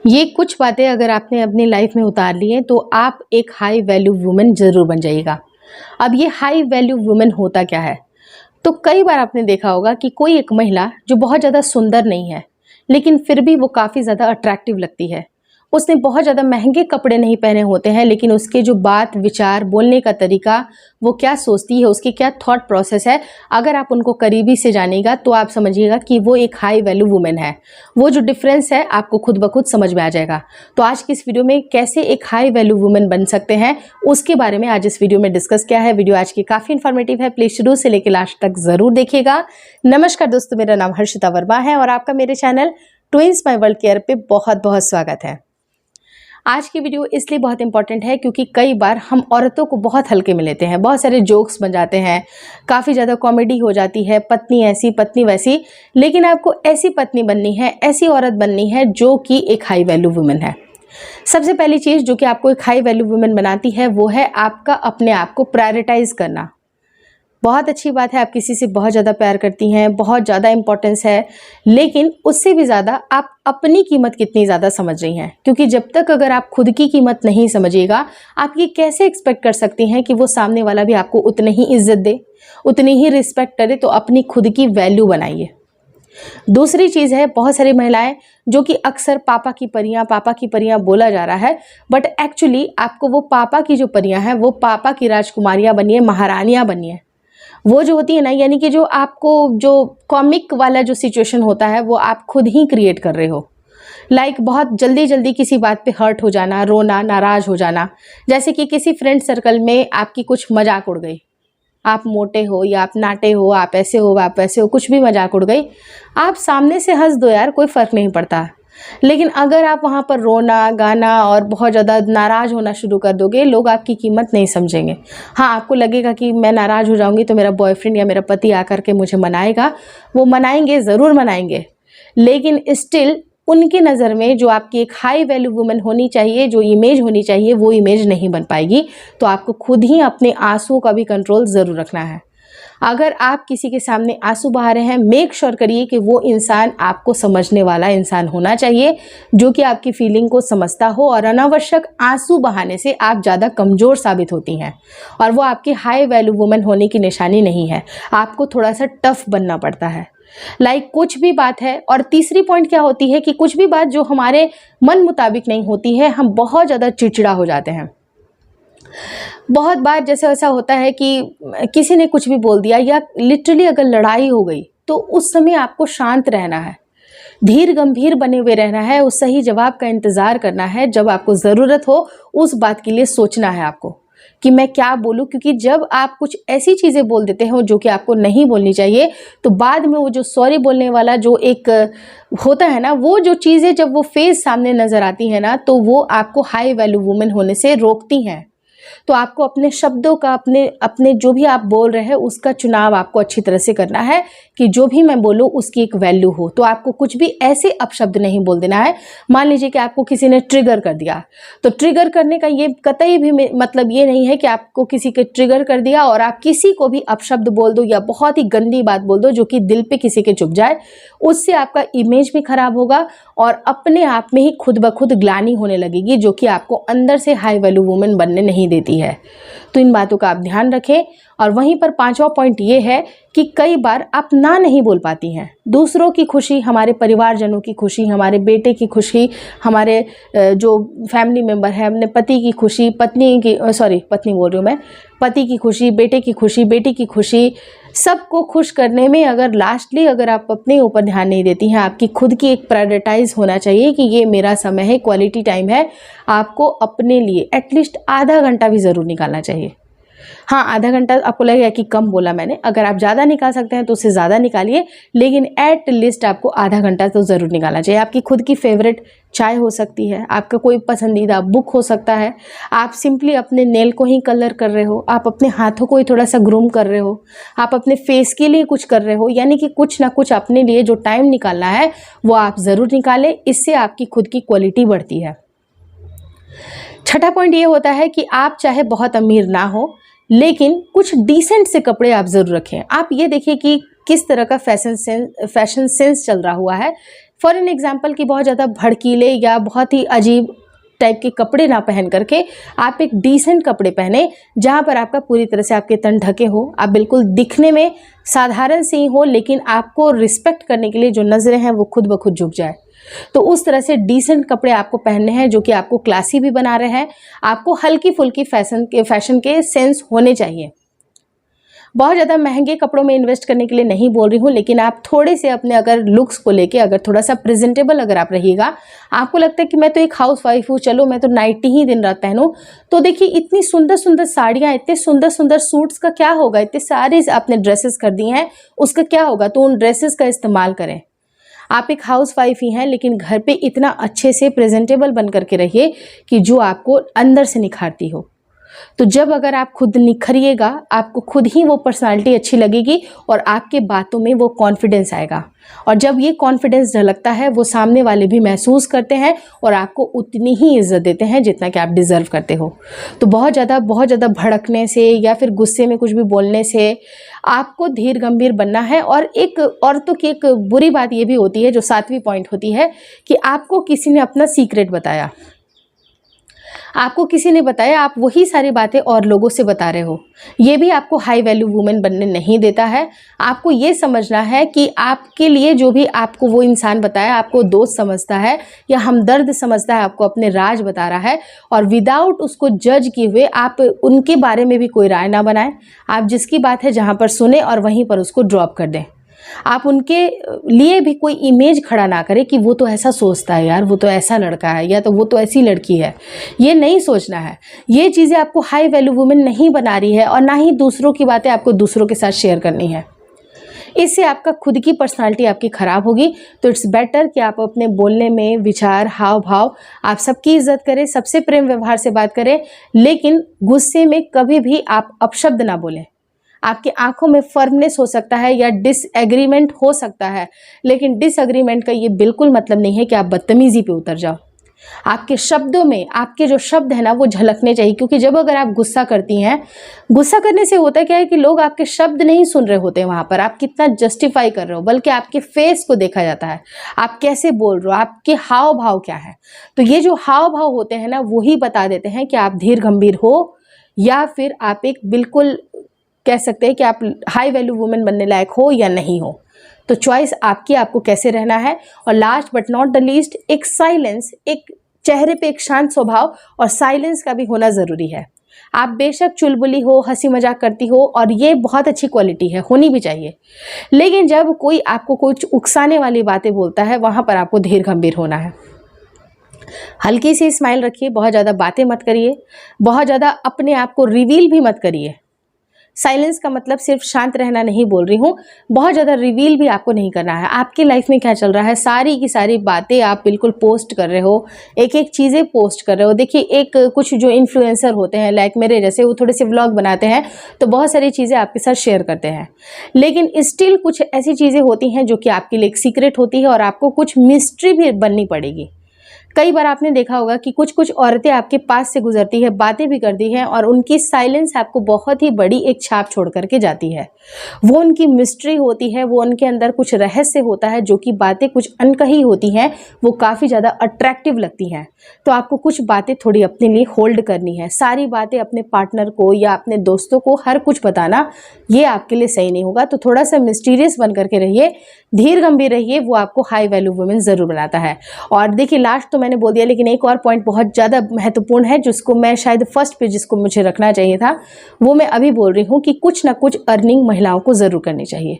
ये कुछ बातें अगर आपने अपनी लाइफ में उतार ली हैं तो आप एक हाई वैल्यू वुमेन ज़रूर बन जाइएगा। अब ये हाई वैल्यू वुमेन होता क्या है? तो कई बार आपने देखा होगा कि कोई एक महिला जो बहुत ज़्यादा सुंदर नहीं है, लेकिन फिर भी वो काफ़ी ज़्यादा अट्रैक्टिव लगती है। उसने बहुत ज़्यादा महंगे कपड़े नहीं पहने होते हैं, लेकिन उसके जो बात विचार बोलने का तरीका, वो क्या सोचती है, उसकी क्या थॉट प्रोसेस है, अगर आप उनको करीबी से जानिएगा तो आप समझिएगा कि वो एक हाई वैल्यू वुमेन है। वो जो डिफरेंस है आपको खुद ब खुद समझ में आ जाएगा। तो आज की इस वीडियो में कैसे एक हाई वैल्यू वुमेन बन सकते हैं, उसके बारे में आज इस वीडियो में डिस्कस किया है। वीडियो आज की काफ़ी इन्फॉर्मेटिव है, प्लीज शुरू से लेकर लास्ट तक ज़रूर देखिएगा। नमस्कार दोस्तों, मेरा नाम हर्षिता वर्मा है और आपका मेरे channel twins my world care पे बहुत बहुत स्वागत है। आज की वीडियो इसलिए बहुत इंपॉर्टेंट है क्योंकि कई बार हम औरतों को बहुत हल्के में लेते हैं, बहुत सारे जोक्स बन जाते हैं, काफ़ी ज़्यादा कॉमेडी हो जाती है, पत्नी ऐसी पत्नी वैसी। लेकिन आपको ऐसी पत्नी बननी है, ऐसी औरत बननी है जो कि एक हाई वैल्यू वुमेन है। सबसे पहली चीज़ जो कि आपको एक हाई वैल्यू वुमेन बनाती है वो है आपका अपने आप को प्रायोरिटाइज करना। बहुत अच्छी बात है, आप किसी से बहुत ज़्यादा प्यार करती हैं, बहुत ज़्यादा इंपॉर्टेंस है, लेकिन उससे भी ज़्यादा आप अपनी कीमत कितनी ज़्यादा समझ रही हैं। क्योंकि जब तक अगर आप खुद की कीमत नहीं समझिएगा, आप ये कैसे एक्सपेक्ट कर सकती हैं कि वो सामने वाला भी आपको उतनी ही इज्जत दे, उतनी ही रिस्पेक्ट करे। तो अपनी खुद की वैल्यू बनाइए। दूसरी चीज़ है, बहुत सारी महिलाएं जो कि अक्सर पापा की परियां बोला जा रहा है, बट एक्चुअली आपको वो पापा की जो परियां हैं वो पापा की राजकुमारियां बनिए, महारानियां बनिए। वो जो होती है ना, यानी कि जो आपको जो कॉमिक वाला जो सिचुएशन होता है वो आप खुद ही क्रिएट कर रहे हो। बहुत जल्दी जल्दी किसी बात पे हर्ट हो जाना, रोना, नाराज़ हो जाना। जैसे कि किसी फ्रेंड सर्कल में आपकी कुछ मजाक उड़ गई, आप मोटे हो या आप नाटे हो, आप ऐसे हो आप वैसे हो, कुछ भी मजाक उड़ गई, आप सामने से हंस दो यार, कोई फ़र्क नहीं पड़ता। लेकिन अगर आप वहाँ पर रोना गाना और बहुत ज़्यादा नाराज़ होना शुरू कर दोगे, लोग आपकी कीमत नहीं समझेंगे। हाँ, आपको लगेगा कि मैं नाराज़ हो जाऊँगी तो मेरा बॉयफ्रेंड या मेरा पति आकर के मुझे मनाएगा। वो मनाएंगे, ज़रूर मनाएंगे, लेकिन स्टिल उनकी नज़र में जो आपकी एक हाई वैल्यू वुमेन होनी चाहिए, जो इमेज होनी चाहिए, वो इमेज नहीं बन पाएगी। तो आपको खुद ही अपने आंसुओं का भी कंट्रोल ज़रूर रखना है। अगर आप किसी के सामने आंसू बहा रहे हैं, मेक श्योर करिए कि वो इंसान आपको समझने वाला इंसान होना चाहिए, जो कि आपकी फीलिंग को समझता हो। और अनावश्यक आंसू बहाने से आप ज़्यादा कमज़ोर साबित होती हैं और वो आपकी हाई वैल्यू वुमेन होने की निशानी नहीं है। आपको थोड़ा सा टफ बनना पड़ता है। कुछ भी बात है। और तीसरी पॉइंट क्या होती है कि कुछ भी बात जो हमारे मन मुताबिक नहीं होती है, हम बहुत ज़्यादा चिड़चिड़ा हो जाते हैं। बहुत बार जैसे ऐसा होता है कि किसी ने कुछ भी बोल दिया या लिटरली अगर लड़ाई हो गई, तो उस समय आपको शांत रहना है, धीर गंभीर बने हुए रहना है, उस सही जवाब का इंतज़ार करना है। जब आपको ज़रूरत हो उस बात के लिए सोचना है आपको कि मैं क्या बोलूं। क्योंकि जब आप कुछ ऐसी चीज़ें बोल देते हो जो कि आपको नहीं बोलनी चाहिए, तो बाद में वो जो सॉरी बोलने वाला जो एक होता है ना, वो जो चीज़ें जब वो फेस सामने नज़र आती है ना, तो वो आपको हाई वैल्यू वुमेन होने से रोकती हैं। तो आपको अपने शब्दों का, अपने जो भी आप बोल रहे हैं उसका चुनाव आपको अच्छी तरह से करना है कि जो भी मैं बोलूँ उसकी एक वैल्यू हो। तो आपको कुछ भी ऐसे अपशब्द नहीं बोल देना है। मान लीजिए कि आपको किसी ने ट्रिगर कर दिया, तो ट्रिगर करने का ये कतई भी मतलब ये नहीं है कि आपको किसी के ट्रिगर कर दिया और आप किसी को भी अपशब्द बोल दो या बहुत ही गंदी बात बोल दो जो कि दिल पे किसी के चुभ जाए। उससे आपका इमेज भी खराब होगा और अपने आप में ही खुद ब खुद ग्लानि होने लगेगी, जो कि आपको अंदर से हाई वैल्यू वुमेन बनने नहीं देती है। तो इन बातों का आप ध्यान रखें। और वहीं पर पांचवा पॉइंट ये है कि कई बार आप ना नहीं बोल पाती हैं। दूसरों की खुशी, हमारे परिवारजनों की खुशी, हमारे बेटे की खुशी, हमारे जो फैमिली मेंबर है, अपने पति की खुशी, पत्नी बोल रही हूँ मैं, पति की खुशी, बेटे की खुशी, बेटी की खुशी, सबको खुश करने में अगर अगर आप अपने ऊपर ध्यान नहीं देती हैं, आपकी खुद की एक प्रायोरिटाइज होना चाहिए कि ये मेरा समय है, क्वालिटी टाइम है। आपको अपने लिए एटलीस्ट आधा घंटा भी ज़रूर निकालना चाहिए। हाँ, आधा घंटा आपको लगेगा कि कम बोला मैंने, अगर आप ज़्यादा निकाल सकते हैं तो उससे ज़्यादा निकालिए, लेकिन एट लीस्ट आपको आधा घंटा तो ज़रूर निकालना चाहिए। आपकी खुद की फेवरेट चाय हो सकती है, आपका कोई पसंदीदा बुक हो सकता है, आप सिंपली अपने नेल को ही कलर कर रहे हो, आप अपने हाथों को ही थोड़ा सा ग्रूम कर रहे हो, आप अपने फेस के लिए कुछ कर रहे हो, यानी कि कुछ ना कुछ अपने लिए जो टाइम निकालना है वो आप ज़रूर निकालें। इससे आपकी खुद की क्वालिटी बढ़ती है। छठा पॉइंट ये होता है कि आप चाहे बहुत अमीर ना हो, लेकिन कुछ डिसेंट से कपड़े आप ज़रूर रखें। आप ये देखिए कि किस तरह का फैशन सेंस चल रहा हुआ है। फॉर एन एग्जाम्पल कि बहुत ज़्यादा भड़कीले या बहुत ही अजीब टाइप के कपड़े ना पहन करके आप एक डिसेंट कपड़े पहने, जहाँ पर आपका पूरी तरह से आपके तन ढके हो, आप बिल्कुल दिखने में साधारण सी हो, लेकिन आपको रिस्पेक्ट करने के लिए जो नज़रें हैं वो खुद ब खुद झुक जाए। तो उस तरह से डिसेंट कपड़े आपको पहनने हैं जो कि आपको क्लासी भी बना रहे हैं। आपको हल्की फुल्की फैशन के सेंस होने चाहिए। बहुत ज़्यादा महंगे कपड़ों में इन्वेस्ट करने के लिए नहीं बोल रही हूँ, लेकिन आप थोड़े से अपने अगर लुक्स को लेके अगर थोड़ा सा प्रेजेंटेबल अगर आप रहिएगा, आपको लगता है कि मैं तो एक हाउस वाइफ हूँ, चलो मैं तो नाइटी ही दिन रात पहनूं, तो देखिए इतनी सुंदर सुंदर साड़ियाँ, इतने सुंदर सुंदर सूट्स का क्या होगा, इतने सारे आपने ड्रेसेस कर दी हैं, उसका क्या होगा। तो उन ड्रेसेस का इस्तेमाल करें। आप एक हाउस वाइफ ही हैं, लेकिन घर पे इतना अच्छे से प्रेजेंटेबल बन करके रहिए कि जो आपको अंदर से निखारती हो। तो जब अगर आप खुद निखरिएगा, आपको खुद ही वो पर्सनालिटी अच्छी लगेगी और आपके बातों में वो कॉन्फिडेंस आएगा। और जब ये कॉन्फिडेंस झलकता है, वो सामने वाले भी महसूस करते हैं और आपको उतनी ही इज्जत देते हैं जितना कि आप डिज़र्व करते हो। तो बहुत ज़्यादा भड़कने से या फिर गुस्से में कुछ भी बोलने से आपको धीर गंभीर बनना है। और एक औरतों की एक बुरी बात ये भी होती है, जो 7वीं पॉइंट होती है, कि आपको किसी ने अपना सीक्रेट बताया, आपको किसी ने बताया, आप वही सारी बातें और लोगों से बता रहे हो। ये भी आपको हाई वैल्यू वुमेन बनने नहीं देता है। आपको ये समझना है कि आपके लिए जो भी आपको वो इंसान बताया, आपको दोस्त समझता है या हमदर्द समझता है, आपको अपने राज बता रहा है, और विदाउट उसको जज किए हुए आप उनके बारे में भी कोई राय ना बनाएं। आप जिसकी बात है जहाँ पर सुने और वहीं पर उसको ड्रॉप कर दें। आप उनके लिए भी कोई इमेज खड़ा ना करें कि वो तो ऐसा सोचता है यार, वो तो ऐसा लड़का है, या तो वो तो ऐसी लड़की है। ये नहीं सोचना है। ये चीज़ें आपको हाई वैल्यू वुमेन नहीं बना रही है, और ना ही दूसरों की बातें आपको दूसरों के साथ शेयर करनी है। इससे आपका खुद की पर्सनालिटी आपकी ख़राब होगी। तो इट्स बेटर कि आप अपने बोलने में, विचार, हाव भाव, आप सबकी इज्जत करें, सबसे प्रेम व्यवहार से बात करें, लेकिन गुस्से में कभी भी आप अपशब्द ना बोलें। आपकी आंखों में फर्मनेस हो सकता है या डिसएग्रीमेंट हो सकता है, लेकिन डिसएग्रीमेंट का ये बिल्कुल मतलब नहीं है कि आप बदतमीजी पे उतर जाओ। आपके शब्दों में, आपके जो शब्द है ना, वो झलकने चाहिए। क्योंकि जब अगर आप गुस्सा करती हैं, गुस्सा करने से होता क्या है कि लोग आपके शब्द नहीं सुन रहे होते, वहां पर आप कितना जस्टिफाई कर रहे हो, बल्कि आपके फेस को देखा जाता है, आप कैसे बोल रहे हो, आपके हाव भाव क्या है। तो ये जो हाव भाव होते हैं ना, वही बता देते हैं कि आप धीर गंभीर हो या फिर आप एक बिल्कुल कह सकते हैं कि आप हाई वैल्यू वुमेन बनने लायक हो या नहीं हो। तो चॉइस आपकी, आपको कैसे रहना है। और last but not the least, एक साइलेंस, एक चेहरे पे एक शांत स्वभाव और साइलेंस का भी होना ज़रूरी है। आप बेशक चुलबुली हो, हंसी मजाक करती हो, और ये बहुत अच्छी क्वालिटी है, होनी भी चाहिए, लेकिन जब कोई आपको कुछ उकसाने वाली बातें बोलता है, वहाँ पर आपको धीर गंभीर होना है। हल्की सी स्माइल रखिए, बहुत ज़्यादा बातें मत करिए, बहुत ज़्यादा अपने आप को रिवील भी मत करिए। साइलेंस का मतलब सिर्फ शांत रहना नहीं बोल रही हूँ, बहुत ज़्यादा रिवील भी आपको नहीं करना है। आपकी लाइफ में क्या चल रहा है, सारी की सारी बातें आप बिल्कुल पोस्ट कर रहे हो, एक एक चीज़ें पोस्ट कर रहे हो। देखिए, एक कुछ जो इन्फ्लुएंसर होते हैं, लाइक मेरे जैसे, वो थोड़े से व्लॉग बनाते हैं, तो बहुत सारी चीज़ें आपके साथ शेयर करते हैं, लेकिन स्टिल कुछ ऐसी चीज़ें होती हैं जो कि आपके लिए एक सीक्रेट होती है, और आपको कुछ मिस्ट्री भी बननी पड़ेगी। कई बार आपने देखा होगा कि कुछ कुछ औरतें आपके पास से गुजरती है, बातें भी करती हैं, और उनकी साइलेंस आपको बहुत ही बड़ी एक छाप छोड़ करके जाती है। वो उनकी मिस्ट्री होती है, वो उनके अंदर कुछ रहस्य होता है, जो कि बातें कुछ अनकही होती हैं, वो काफ़ी ज़्यादा अट्रैक्टिव लगती हैं। तो आपको कुछ बातें थोड़ी अपने लिए होल्ड करनी है। सारी बातें अपने पार्टनर को या अपने दोस्तों को हर कुछ बताना, ये आपके लिए सही नहीं होगा। तो थोड़ा सा मिस्टीरियस बन करके रहिए, धीर गंभीर रहिए, वो आपको हाई वैल्यू वुमेन ज़रूर बनाता है। और देखिए, लास्ट तो मैंने बोल दिया, लेकिन एक और पॉइंट बहुत ज़्यादा महत्वपूर्ण है, जिसको मैं शायद फर्स्ट पे जिसको मुझे रखना चाहिए था, वो मैं अभी बोल रही हूँ कि कुछ ना कुछ अर्निंग महिलाओं को ज़रूर करनी चाहिए।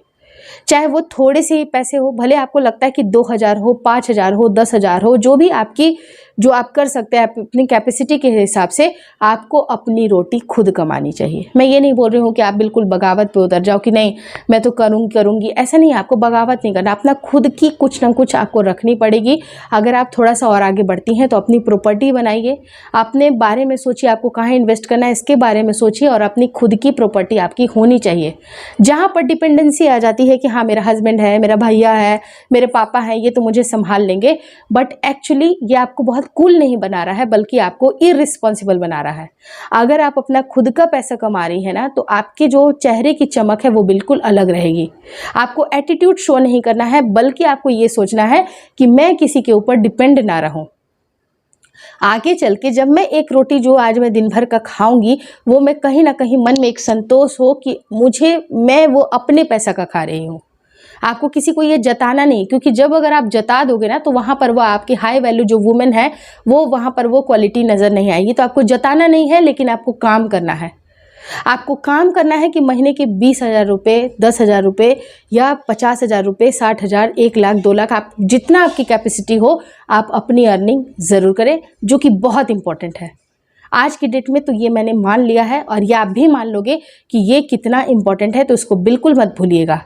चाहे वो थोड़े से ही पैसे हो, भले आपको लगता है कि 2000 हो, 5000 हो, 10,000 हो, जो भी आपकी, जो आप कर सकते हैं अपनी कैपेसिटी के हिसाब से, आपको अपनी रोटी खुद कमानी चाहिए। मैं ये नहीं बोल रही हूँ कि आप बिल्कुल बगावत पे उतर जाओ कि नहीं मैं तो करूँगी, ऐसा नहीं, आपको बगावत नहीं करना। अपना खुद की कुछ ना कुछ आपको रखनी पड़ेगी। अगर आप थोड़ा सा और आगे बढ़ती हैं तो अपनी प्रॉपर्टी बनाइए, अपने बारे में सोचिए, आपको कहाँ इन्वेस्ट करना है इसके बारे में सोचिए, और अपनी खुद की प्रॉपर्टी आपकी होनी चाहिए। जहाँ पर डिपेंडेंसी आ जाती है कि हाँ मेरा हस्बैंड है, मेरा भैया है, मेरे पापा हैं, ये तो मुझे संभाल लेंगे, बट एक्चुअली ये आपको बहुत कूल नहीं बना रहा है बल्कि आपको इररिस्पॉन्सिबल बना रहा है। अगर आप अपना खुद का पैसा कमा रही है ना, तो आपके जो चेहरे की चमक है वो बिल्कुल अलग रहेगी। आपको एटीट्यूड शो नहीं करना है बल्कि आपको ये सोचना है कि मैं किसी के ऊपर डिपेंड ना रहूं। आगे चल के जब मैं एक रोटी जो आज मैं दिन भर का खाऊंगी, वो मैं कहीं ना कहीं मन में एक संतोष हो कि मैं वो अपने पैसा का खा रही हूँ। आपको किसी को ये जताना नहीं, क्योंकि जब अगर आप जता दोगे ना, तो वहाँ पर वो आपकी हाई वैल्यू जो वुमेन है वो वहाँ पर वो क्वालिटी नज़र नहीं आएगी। तो आपको जताना नहीं है, लेकिन आपको काम करना है। आपको काम करना है कि महीने के 20,000 रुपये, 10,000 रुपये या 50,000 रुपये, 60,000, 1 लाख, 2 लाख, आप जितना आपकी कैपेसिटी हो आप अपनी अर्निंग ज़रूर करें, जो कि बहुत इंपॉर्टेंट है। आज की डेट में तो ये मैंने मान लिया है और ये आप भी मान लोगे कि ये कितना इंपॉर्टेंट है, तो इसको बिल्कुल मत भूलिएगा।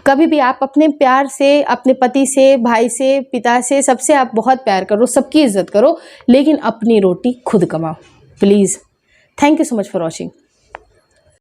कभी भी आप अपने प्यार से, अपने पति से, भाई से, पिता से, सबसे आप बहुत प्यार करो, सबकी इज्जत करो, लेकिन अपनी रोटी खुद कमाओ please. Thank you so much for watching.